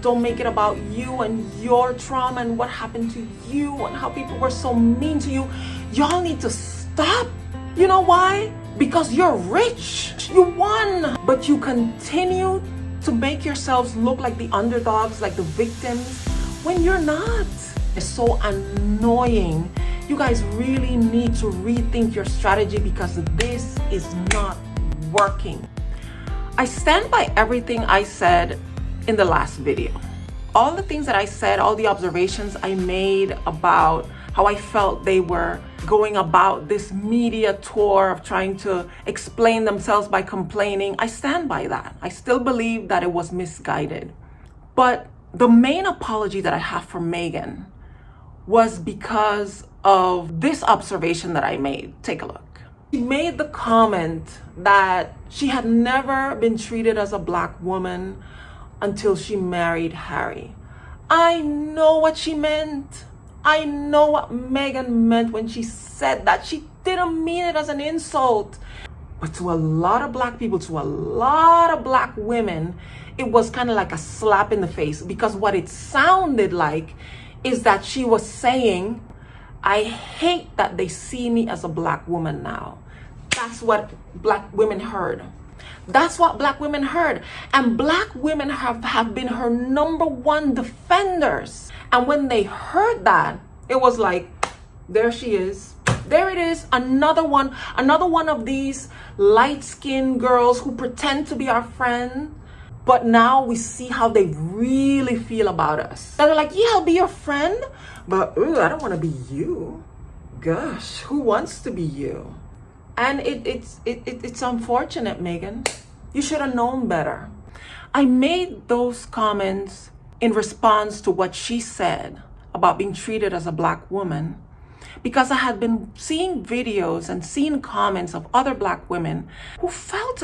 Don't make it about you and your trauma and what happened to you and how people were so mean to you. Y'all need to stop. You know why? Because you're rich. You won. But you continue to make yourselves look like the underdogs, like the victims, when you're not. It's so annoying. You guys really need to rethink your strategy because this is not working. I stand by everything I said in the last video. All the things that I said, all the observations I made about how I felt they were going about this media tour of trying to explain themselves by complaining, I stand by that. I still believe that it was misguided. But the main apology that I have for Meghan was because of this observation that I made. Take a look. She made the comment that she had never been treated as a black woman until she married Harry. I know what she meant. I know what Meghan meant when she said that. She didn't mean it as an insult. But to a lot of black people, to a lot of black women, it was kind of like a slap in the face, because what it sounded like is that she was saying, I hate that they see me as a black woman now. That's what black women heard. That's what black women heard. And black women have been her number one defenders. And when they heard that, it was like, there she is. There it is, another one of these light-skinned girls who pretend to be our friend. But now we see how they really feel about us. They're like, yeah, I'll be your friend, but I don't want to be you. Gosh, who wants to be you? And it's unfortunate, Meghan. You should have known better. I made those comments in response to what she said about being treated as a black woman, because I had been seeing videos and seeing comments of other black women who felt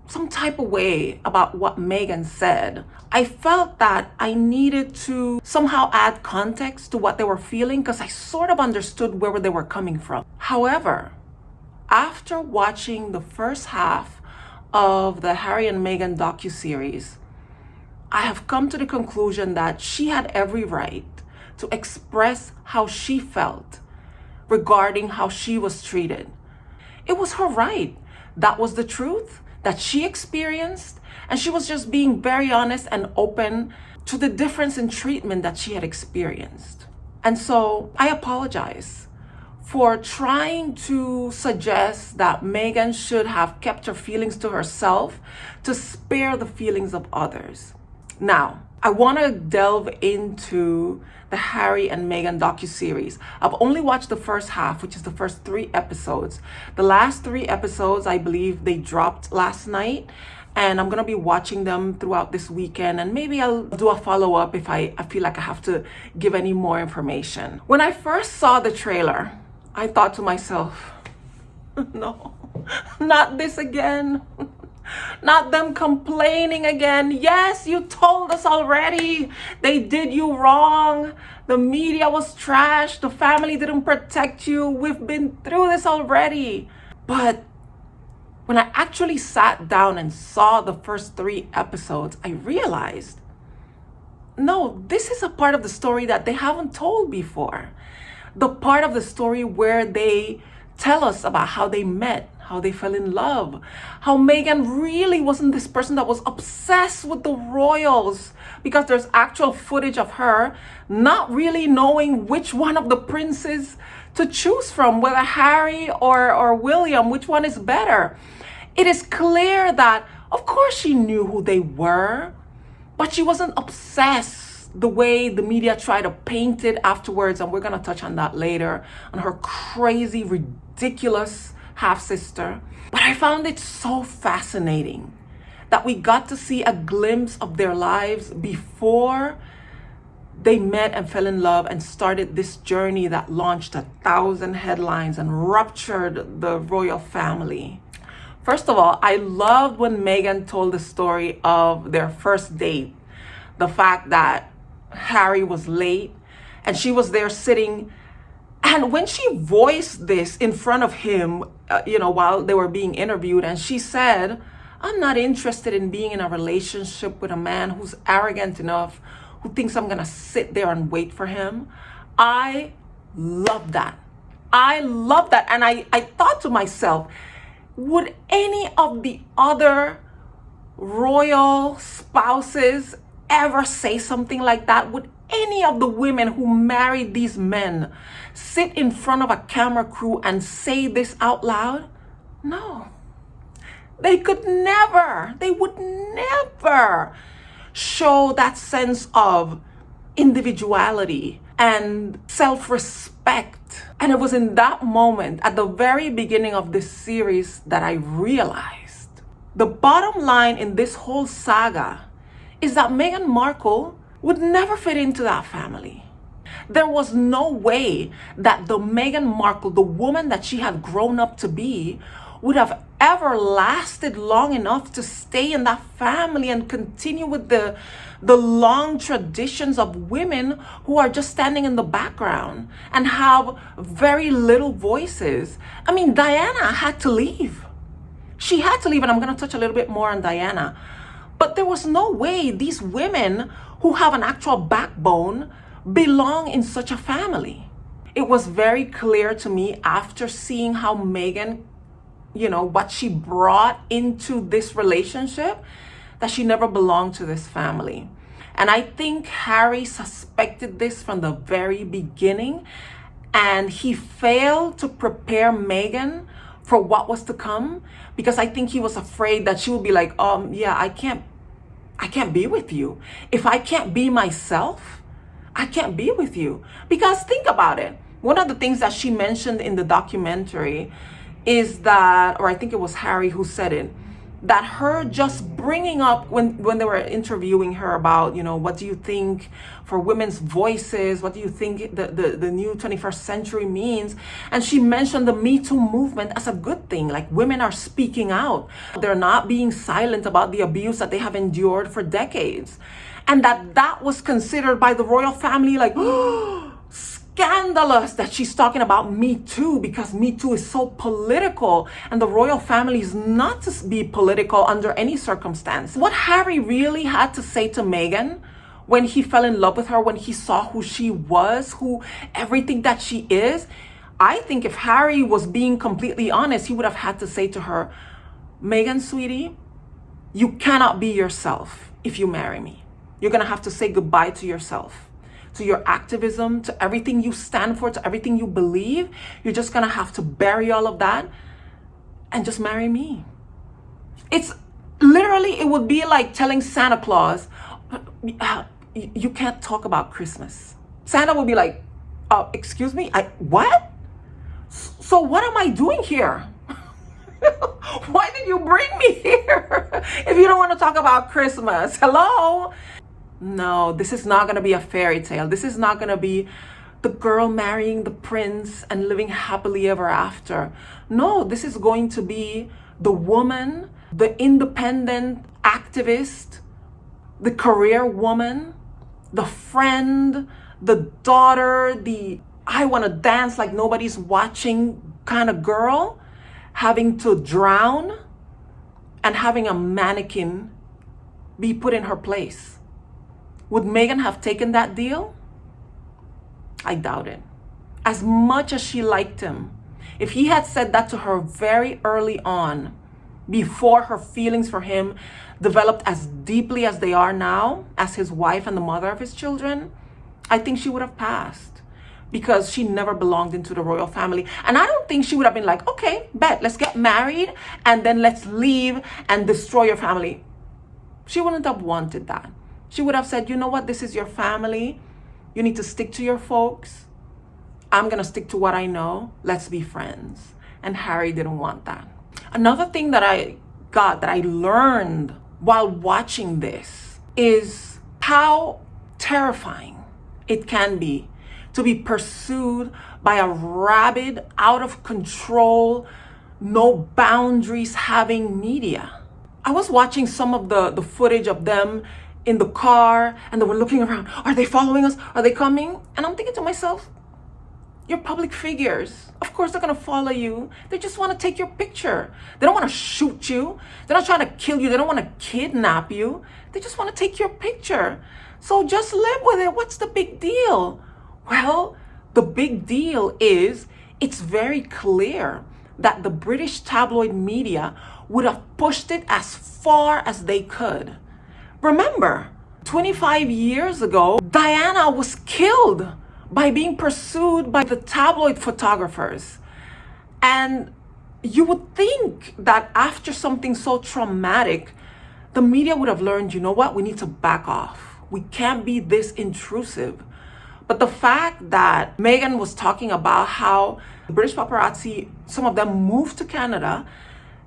some type of way about what Meghan said. I felt that I needed to somehow add context to what they were feeling, because I sort of understood where they were coming from. However, after watching the first half of the Harry and Meghan docu-series, I have come to the conclusion that she had every right to express how she felt regarding how she was treated. It was her right. That was the truth that she experienced, and she was just being very honest and open to the difference in treatment that she had experienced. And so I apologize for trying to suggest that Meghan should have kept her feelings to herself to spare the feelings of others. Now, I want to delve into the Harry and Meghan docu-series. I've only watched the first half, which is the first 3 episodes. The last 3 episodes, I believe they dropped last night, and I'm going to be watching them throughout this weekend, and maybe I'll do a follow-up if I feel like I have to give any more information. When I first saw the trailer, I thought to myself, no, not this again. Not them complaining again. Yes, you told us already. They did you wrong. The media was trash. The family didn't protect you. We've been through this already. But when I actually sat down and saw the first 3 episodes, I realized, no, this is a part of the story that they haven't told before. The part of the story where they tell us about how they met, how they fell in love, how Meghan really wasn't this person that was obsessed with the royals, because there's actual footage of her not really knowing which one of the princes to choose from, whether Harry or William, which one is better. It is clear that, of course, she knew who they were, but she wasn't obsessed the way the media tried to paint it afterwards, and we're going to touch on that later, on her crazy, ridiculous half-sister. But I found it so fascinating that we got to see a glimpse of their lives before they met and fell in love and started this journey that launched 1,000 headlines and ruptured the royal family. First of all, I loved when Meghan told the story of their first date. The fact that Harry was late and she was there sitting. And when she voiced this in front of him, while they were being interviewed, and she said, I'm not interested in being in a relationship with a man who's arrogant enough, who thinks I'm gonna sit there and wait for him. I love that. I love that. And I thought to myself, would any of the other royal spouses ever say something like that? Would any of the women who married these men sit in front of a camera crew and say this out loud? No. They could never, they would never show that sense of individuality and self-respect. And it was in that moment, at the very beginning of this series, that I realized the bottom line in this whole saga is that Meghan Markle would never fit into that family. There was no way that the Meghan Markle, the woman that she had grown up to be, would have ever lasted long enough to stay in that family and continue with the long traditions of women who are just standing in the background and have very little voices. I mean, Diana had to leave. She had to leave, and I'm going to touch a little bit more on Diana. But there was no way these women who have an actual backbone belong in such a family. It was very clear to me after seeing how Meghan, what she brought into this relationship, that she never belonged to this family. And I think Harry suspected this from the very beginning, and he failed to prepare Meghan for what was to come, because I think he was afraid that she would be like, yeah, I can't be with you. If I can't be myself, I can't be with you. Because think about it. One of the things that she mentioned in the documentary is that, or I think it was Harry who said it, that her just bringing up, when they were interviewing her about, what do you think for women's voices? What do you think the new 21st century means? And she mentioned the Me Too movement as a good thing. Like, women are speaking out. They're not being silent about the abuse that they have endured for decades. And that was considered by the royal family like, scandalous that she's talking about Me Too, because Me Too is so political, and the royal family is not to be political under any circumstance. What Harry really had to say to Meghan when he fell in love with her, when he saw who she was, everything that she is, I think if Harry was being completely honest, he would have had to say to her, Meghan, sweetie, you cannot be yourself if you marry me. You're gonna have to say goodbye to yourself, to your activism, to everything you stand for, to everything you believe. You're just gonna have to bury all of that and just marry me. It's literally, it would be like telling Santa Claus, you can't talk about Christmas. Santa would be like, excuse me, what? So what am I doing here? Why did you bring me here if you don't want to talk about Christmas? Hello? No, this is not going to be a fairy tale. This is not going to be the girl marrying the prince and living happily ever after. No, this is going to be the woman, the independent activist, the career woman, the friend, the daughter, the I want to dance like nobody's watching kind of girl, having to drown and having a mannequin be put in her place. Would Meghan have taken that deal? I doubt it. As much as she liked him, if he had said that to her very early on, before her feelings for him developed as deeply as they are now, as his wife and the mother of his children, I think she would have passed, because she never belonged into the royal family. And I don't think she would have been like, okay, bet, let's get married and then let's leave and destroy your family. She wouldn't have wanted that. She would have said, you know what, this is your family. You need to stick to your folks. I'm going to stick to what I know. Let's be friends. And Harry didn't want that. Another thing that I learned while watching this is how terrifying it can be to be pursued by a rabid, out of control, no boundaries having media. I was watching some of the footage of them in the car, and they were looking around. Are they following us? Are they coming? And I'm thinking to myself, You're public figures. Of course they're gonna follow you. They just wanna take your picture. They don't wanna shoot you. They're not trying to kill you. They don't wanna kidnap you. They just wanna take your picture. So just live with it. What's the big deal? Well, the big deal is it's very clear that the British tabloid media would have pushed it as far as they could. Remember, 25 years ago, Diana was killed by being pursued by the tabloid photographers. And you would think that after something so traumatic, the media would have learned, you know what, we need to back off. We can't be this intrusive. But the fact that Meghan was talking about how the British paparazzi, some of them moved to Canada,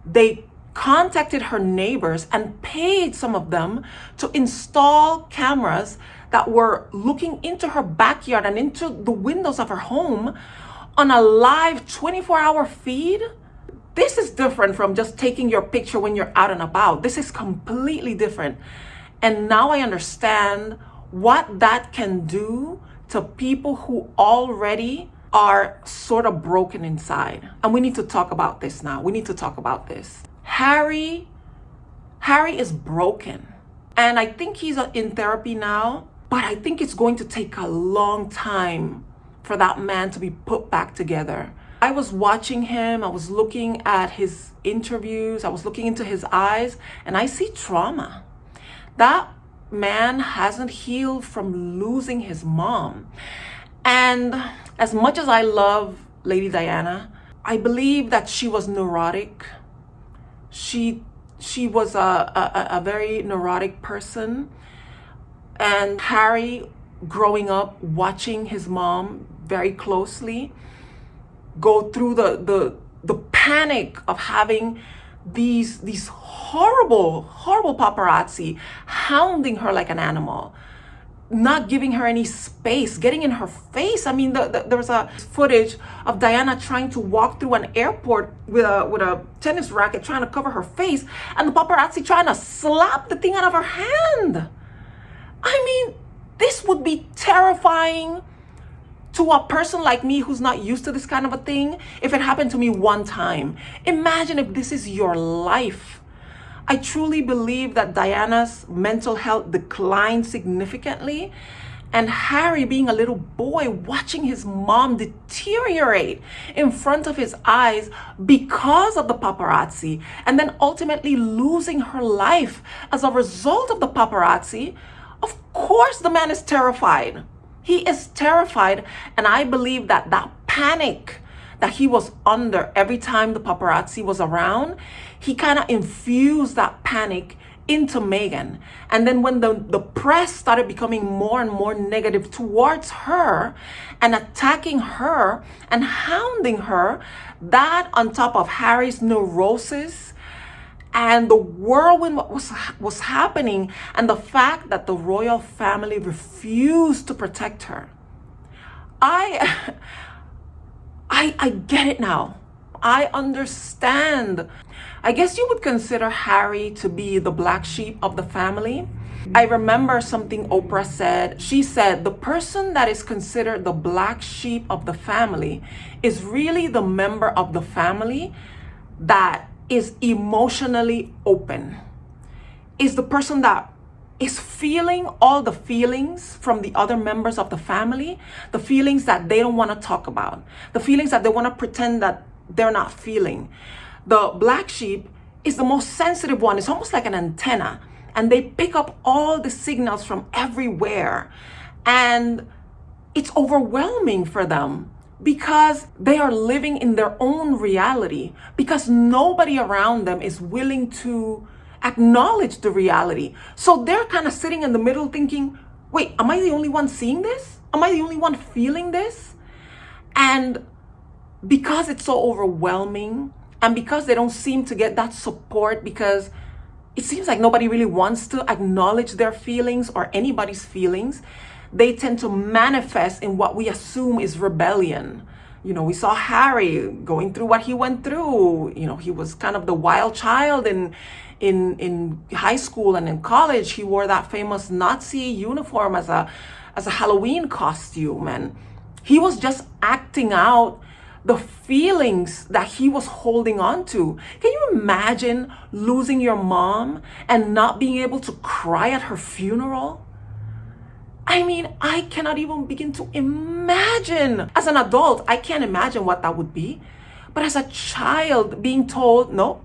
they contacted her neighbors and paid some of them to install cameras that were looking into her backyard and into the windows of her home on a live 24-hour feed. This is different from just taking your picture when you're out and about. This is completely different. And now I understand what that can do to people who already are sort of broken inside. And we need to talk about this now. We need to talk about this. Harry is broken. And I think he's in therapy now, but I think it's going to take a long time for that man to be put back together. I was watching him, I was looking at his interviews, I was looking into his eyes, and I see trauma. That man hasn't healed from losing his mom. And as much as I love Lady Diana, I believe that she was neurotic. She was a very neurotic person. And Harry, growing up, watching his mom very closely, go through the panic of having these horrible paparazzi hounding her like an animal, not giving her any space, getting in her face. I mean, there was a footage of Diana trying to walk through an airport with a tennis racket, trying to cover her face, and the paparazzi trying to slap the thing out of her hand. I mean, this would be terrifying to a person like me who's not used to this kind of a thing. If it happened to me one time, imagine if this is your life. I truly believe that Diana's mental health declined significantly, and Harry, being a little boy, watching his mom deteriorate in front of his eyes because of the paparazzi, and then ultimately losing her life as a result of the paparazzi. Of course the man is terrified. He is terrified, and I believe that panic that he was under every time the paparazzi was around, he kind of infused that panic into Meghan. And then when the press started becoming more and more negative towards her and attacking her and hounding her, that on top of Harry's neurosis and the whirlwind what was happening, and the fact that the royal family refused to protect her. I get it now. I understand. I guess you would consider Harry to be the black sheep of the family. I remember something Oprah said. She said, the person that is considered the black sheep of the family is really the member of the family that is emotionally open, is the person that is feeling all the feelings from the other members of the family, the feelings that they don't want to talk about, the feelings that they want to pretend that they're not feeling. The black sheep is the most sensitive one. It's almost like an antenna, and they pick up all the signals from everywhere, and it's overwhelming for them, because they are living in their own reality, because nobody around them is willing to acknowledge the reality. So they're kind of sitting in the middle thinking, wait, am I the only one seeing this? Am I the only one feeling this? And because it's so overwhelming, and because they don't seem to get that support, because it seems like nobody really wants to acknowledge their feelings or anybody's feelings, they tend to manifest in what we assume is rebellion. You know, we saw Harry going through what he went through. You know, he was kind of the wild child in high school, and in college he wore that famous Nazi uniform as a Halloween costume, and He was just acting out the feelings that he was holding on to. Can you imagine losing your mom and not being able to cry at her funeral? I mean, I cannot even begin to imagine. As an adult, I can't imagine what that would be. But as a child, being told, no,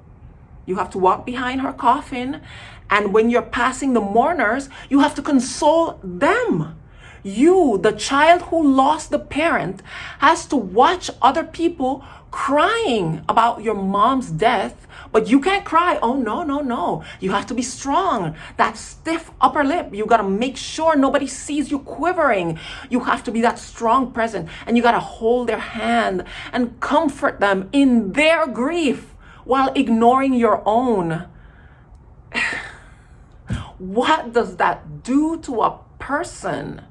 you have to walk behind her coffin, and when you're passing the mourners, you have to console them. You, the child who lost the parent, has to watch other people crying about your mom's death, but you can't cry. Oh, no, no, no. You have to be strong. That stiff upper lip, you got to make sure nobody sees you quivering. You have to be that strong present, and you got to hold their hand and comfort them in their grief while ignoring your own. What does that do to a person?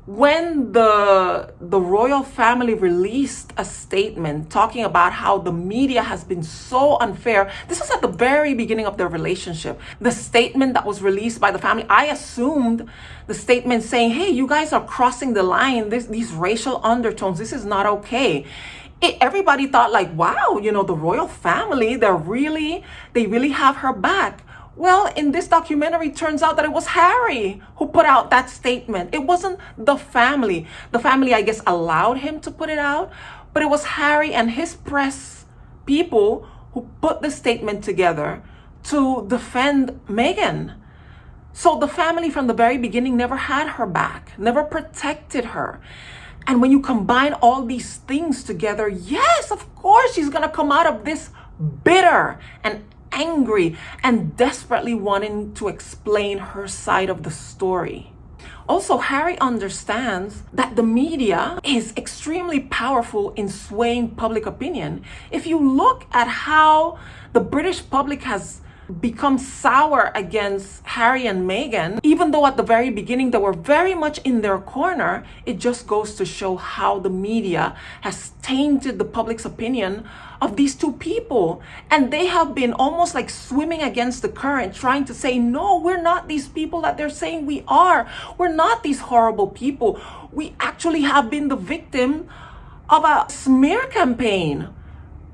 When the royal family released a statement talking about how the media has been so unfair, this was at the very beginning of their relationship. The statement that was released by the family, I assumed the statement saying, hey, you guys are crossing the line, these racial undertones, this is not okay. Everybody thought like, wow, the royal family, they really have her back. Well, in this documentary, it turns out that it was Harry who put out that statement. It wasn't the family. The family, I guess, allowed him to put it out, but it was Harry and his press people who put the statement together to defend Meghan. So the family from the very beginning never had her back, never protected her. And when you combine all these things together, yes, of course, she's going to come out of this bitter and angry and desperately wanting to explain her side of the story. Also, Harry understands that the media is extremely powerful in swaying public opinion. If you look at how the British public has become sour against Harry and Meghan, even though at the very beginning they were very much in their corner, it just goes to show how the media has tainted the public's opinion of these two people. And they have been almost like swimming against the current, trying to say, no, we're not these people that they're saying we are. We're not these horrible people. We actually have been the victim of a smear campaign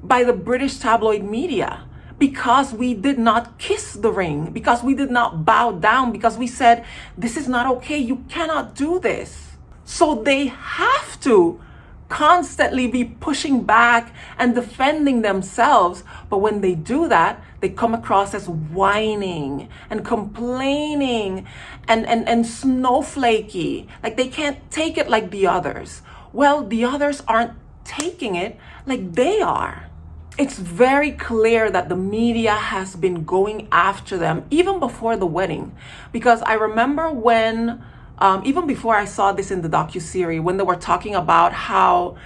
by the British tabloid media, because we did not kiss the ring, because we did not bow down, because we said, this is not okay, you cannot do this. So they have to constantly be pushing back and defending themselves. But when they do that, they come across as whining and complaining and snowflakey, like they can't take it like the others. Well, the others aren't taking it like they are. It's very clear that the media has been going after them even before the wedding, because I remember when, even before I saw this in the docu-series, when they were talking about how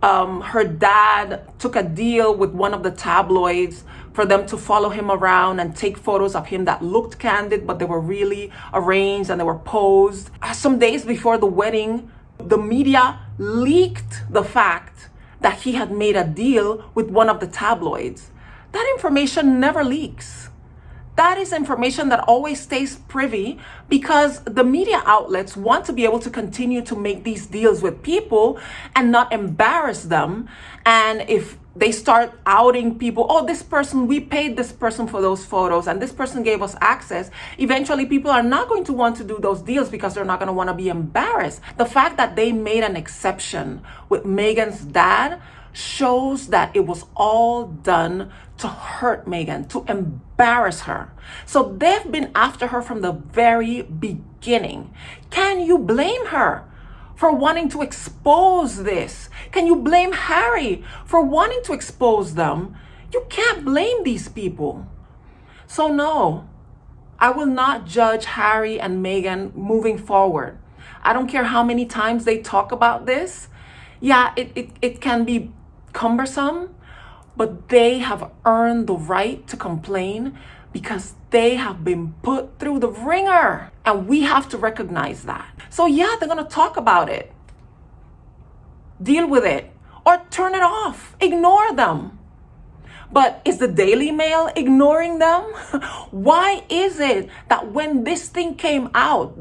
her dad took a deal with one of the tabloids for them to follow him around and take photos of him that looked candid, but they were really arranged and they were posed. Some days before the wedding, the media leaked the fact that he had made a deal with one of the tabloids. That information never leaks. That is information that always stays privy, because the media outlets want to be able to continue to make these deals with people and not embarrass them. And if they start outing people, oh, this person, we paid this person for those photos and this person gave us access, eventually people are not going to want to do those deals because they're not going to want to be embarrassed. The fact that they made an exception with Meghan's dad shows that it was all done to hurt Meghan, to embarrass her. So they've been after her from the very beginning. Can you blame her for wanting to expose this? Can you blame Harry for wanting to expose them? You can't blame these people. So no, I will not judge Harry and Meghan moving forward. I don't care how many times they talk about this. Yeah, it can be cumbersome, but they have earned the right to complain because they have been put through the ringer, and we have to recognize that. So yeah, they're gonna talk about it. Deal with it or turn it off, ignore them. But is the Daily Mail ignoring them? Why is it that when this thing came out,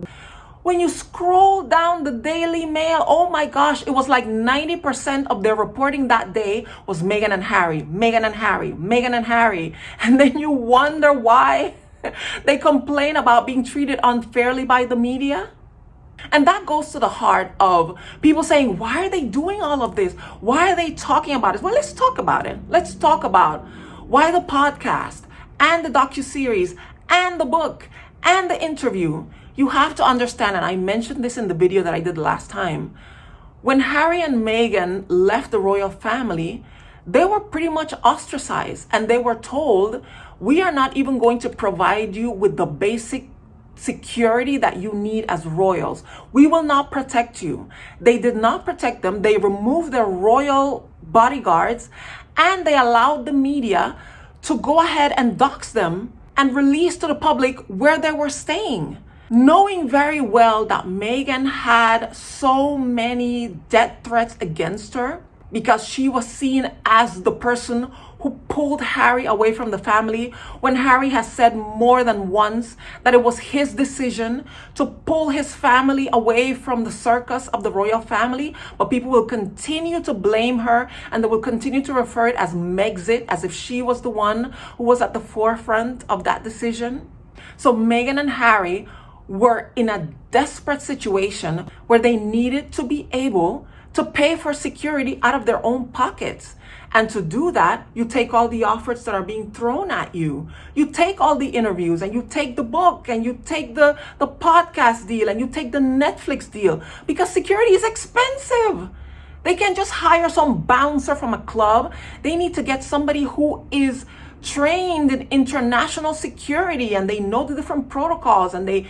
When you scroll down the Daily Mail, oh my gosh, it was like 90% of their reporting that day was Meghan and Harry, Meghan and Harry, Meghan and Harry. And then you wonder why they complain about being treated unfairly by the media. And that goes to the heart of people saying, why are they doing all of this? Why are they talking about it? Well, let's talk about it. Let's talk about why the podcast and the docu-series and the book and the interview. You have to understand, and I mentioned this in the video that I did last time, when Harry and Meghan left the royal family, they were pretty much ostracized, and they were told, we are not even going to provide you with the basic security that you need as royals. We will not protect you. They did not protect them. They removed their royal bodyguards, and they allowed the media to go ahead and dox them and release to the public where they were staying, knowing very well that Meghan had so many death threats against her because she was seen as the person who pulled Harry away from the family, when Harry has said more than once that it was his decision to pull his family away from the circus of the royal family. But people will continue to blame her, and they will continue to refer it as Megxit, as if she was the one who was at the forefront of that decision. So Meghan and Harry were in a desperate situation where they needed to be able to pay for security out of their own pockets. And to do that, you take all the offers that are being thrown at you. You take all the interviews, and you take the book, and you take the podcast deal, and you take the Netflix deal, because security is expensive. They can't just hire some bouncer from a club. They need to get somebody who is trained in international security, and they know the different protocols, and they,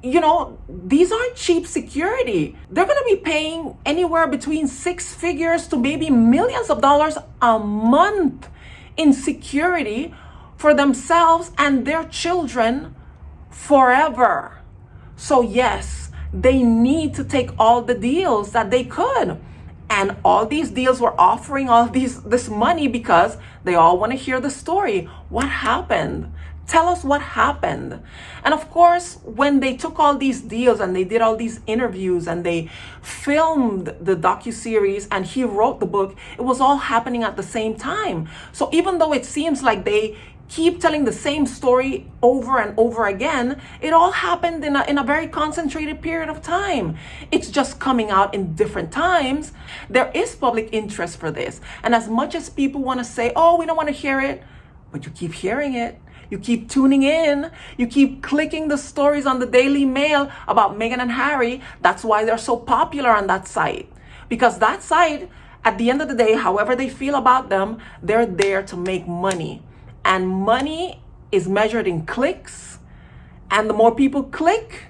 these aren't cheap security. They're going to be paying anywhere between six figures to maybe millions of dollars a month in security for themselves and their children forever. So yes, they need to take all the deals that they could. And all these deals were offering all this money because they all want to hear the story. What happened? Tell us what happened. And of course, when they took all these deals and they did all these interviews and they filmed the docu-series and he wrote the book, it was all happening at the same time. So even though it seems like they keep telling the same story over and over again, it all happened in a very concentrated period of time. It's just coming out in different times. There is public interest for this. And as much as people want to say, oh, we don't want to hear it, but you keep hearing it. You keep tuning in. You keep clicking the stories on the Daily Mail about Meghan and Harry. That's why they're so popular on that site. Because that site, at the end of the day, however they feel about them, they're there to make money. And money is measured in clicks. And the more people click,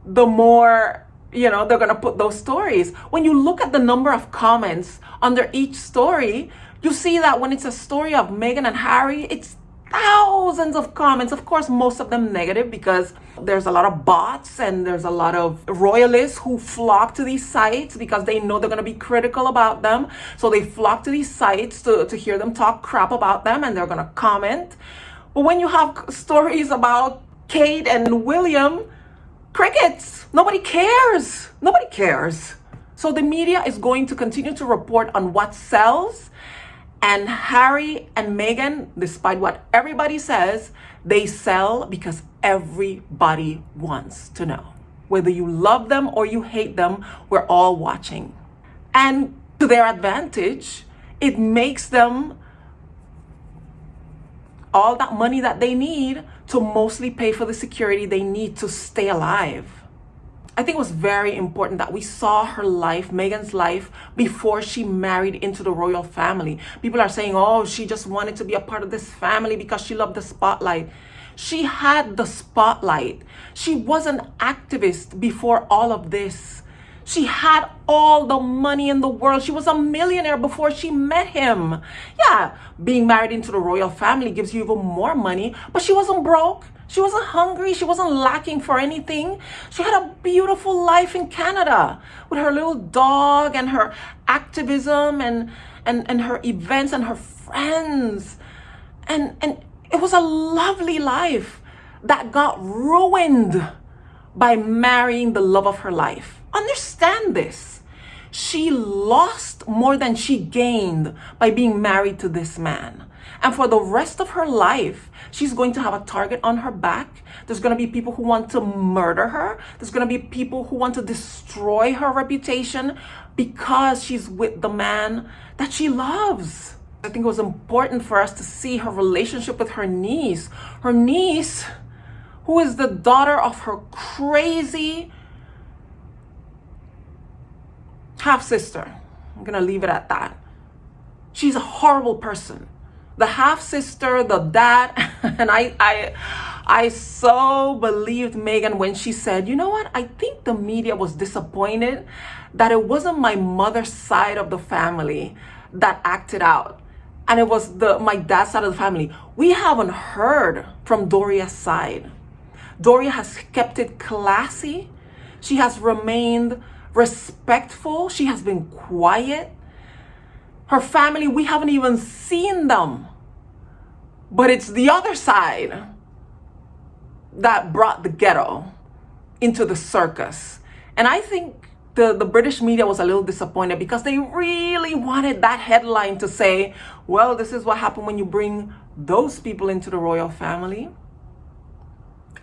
the more, they're going to put those stories. When you look at the number of comments under each story, you see that when it's a story of Meghan and Harry, it's thousands of comments. Of course, most of them negative, because there's a lot of bots and there's a lot of royalists who flock to these sites because they know they're going to be critical about them. So they flock to these sites to hear them talk crap about them, and they're going to comment. But when you have stories about Kate and William, crickets. Nobody cares. Nobody cares. So the media is going to continue to report on what sells. And Harry and Meghan, despite what everybody says, they sell because everybody wants to know. Whether you love them or you hate them, we're all watching. And to their advantage, it makes them all that money that they need to mostly pay for the security they need to stay alive. I think it was very important that we saw her life, Meghan's life, before she married into the royal family. People are saying, oh, she just wanted to be a part of this family because she loved the spotlight. She had the spotlight. She was an activist before all of this. She had all the money in the world. She was a millionaire before she met him. Yeah, being married into the royal family gives you even more money, but she wasn't broke. She wasn't hungry. She wasn't lacking for anything. She had a beautiful life in Canada with her little dog and her activism and her events and her friends. And it was a lovely life that got ruined by marrying the love of her life. Understand this. She lost more than she gained by being married to this man. And for the rest of her life, she's going to have a target on her back. There's going to be people who want to murder her. There's going to be people who want to destroy her reputation because she's with the man that she loves. I think it was important for us to see her relationship with her niece. Her niece, who is the daughter of her crazy half-sister. I'm going to leave it at that. She's a horrible person. The half-sister, the dad, and I so believed Meghan when she said, you know what, I think the media was disappointed that it wasn't my mother's side of the family that acted out, and it was my dad's side of the family. We haven't heard from Doria's side. Doria has kept it classy. She has remained respectful. She has been quiet. Her family, we haven't even seen them. But it's the other side that brought the ghetto into the circus. And I think the British media was a little disappointed because they really wanted that headline to say, well, this is what happened when you bring those people into the royal family.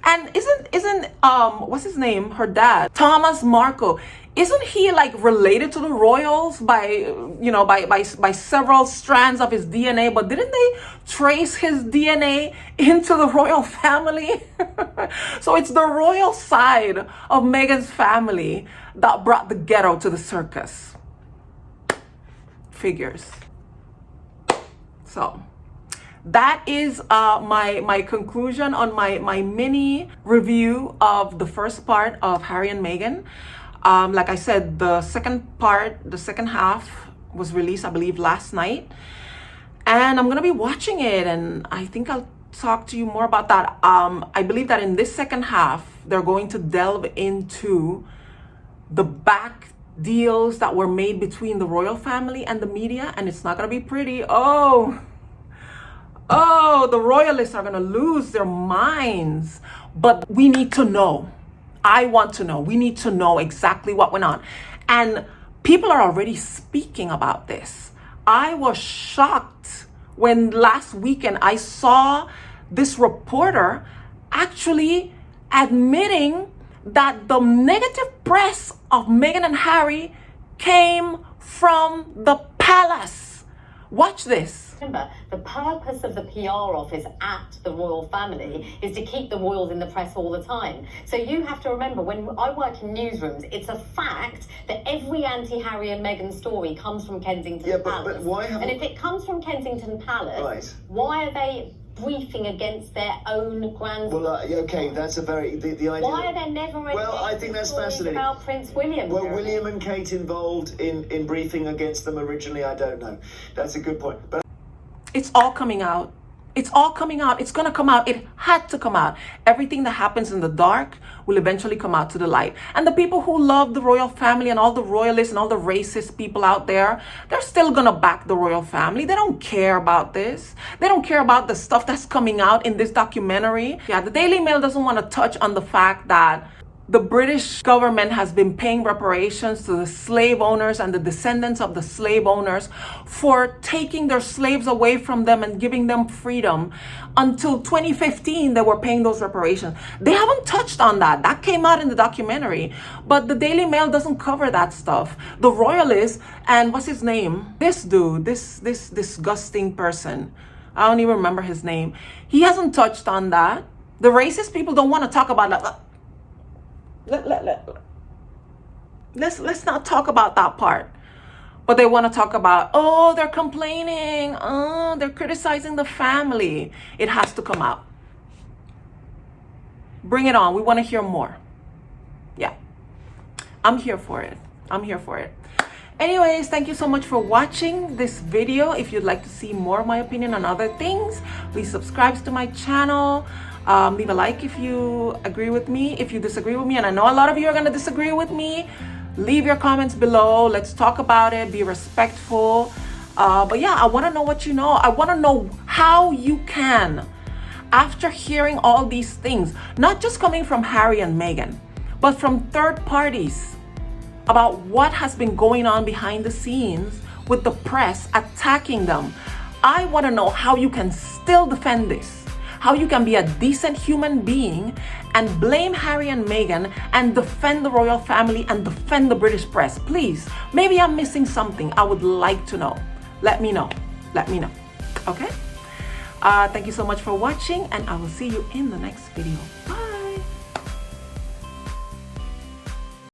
And isn't what's his name? Her dad, Thomas Markle, isn't he like related to the royals by several strands of his DNA? But didn't they trace his DNA into the royal family? So it's the royal side of Meghan's family that brought the ghetto to the circus. Figures. So that is my conclusion on my mini review of the first part of Harry and Meghan. Like I said, the second half was released, I believe, last night. And I'm going to be watching it, and I think I'll talk to you more about that. I believe that in this second half, they're going to delve into the back deals that were made between the royal family and the media, and it's not going to be pretty. Oh, the royalists are going to lose their minds. But we need to know. I want to know. We need to know exactly what went on. And people are already speaking about this. I was shocked when last weekend I saw this reporter actually admitting that the negative press of Meghan and Harry came from the palace. Watch this. Remember, the purpose of the PR office at the royal family is to keep the royals in the press all the time. So you have to remember, when I work in newsrooms, it's a fact that every anti-Harry and Meghan story comes from Kensington Palace. But why haven't... And if it comes from Kensington Palace, right, why are they briefing against their own grand... Well, okay, that's a very... The idea... Why are there never any... Well, I think that's fascinating. ...about Prince William? Well, William and Kate involved in briefing against them originally, I don't know. That's a good point. But it's all coming out. It's all coming out. It's going to come out. It had to come out. Everything that happens in the dark will eventually come out to the light. And the people who love the royal family and all the royalists and all the racist people out there, they're still going to back the royal family. They don't care about this. They don't care about the stuff that's coming out in this documentary. Yeah, the Daily Mail doesn't want to touch on the fact that the British government has been paying reparations to the slave owners and the descendants of the slave owners for taking their slaves away from them and giving them freedom. Until 2015, they were paying those reparations. They haven't touched on that. That came out in the documentary. But the Daily Mail doesn't cover that stuff. The royalists, and what's his name? This dude, this disgusting person. I don't even remember his name. He hasn't touched on that. The racist people don't want to talk about that. Let's not talk about that part. But they want to talk about, oh, they're complaining, oh, they're criticizing the family. It has to come out. Bring it on. We want to hear more. Yeah, I'm here for it. I'm here for it. Anyways, thank you so much for watching this video. If you'd like to see more of my opinion on other things, please subscribe to my channel. Leave a like if you agree with me. If you disagree with me, and I know a lot of you are going to disagree with me, leave your comments below. Let's talk about it. Be respectful. But yeah, I want to know what you know. I want to know how you can, after hearing all these things, not just coming from Harry and Meghan, but from third parties about what has been going on behind the scenes with the press attacking them. I want to know how you can still defend this, how you can be a decent human being and blame Harry and Meghan and defend the royal family and defend the British press. Please, maybe I'm missing something. I would like to know. Let me know. Let me know. Okay? Thank you so much for watching, and I will see you in the next video. Bye.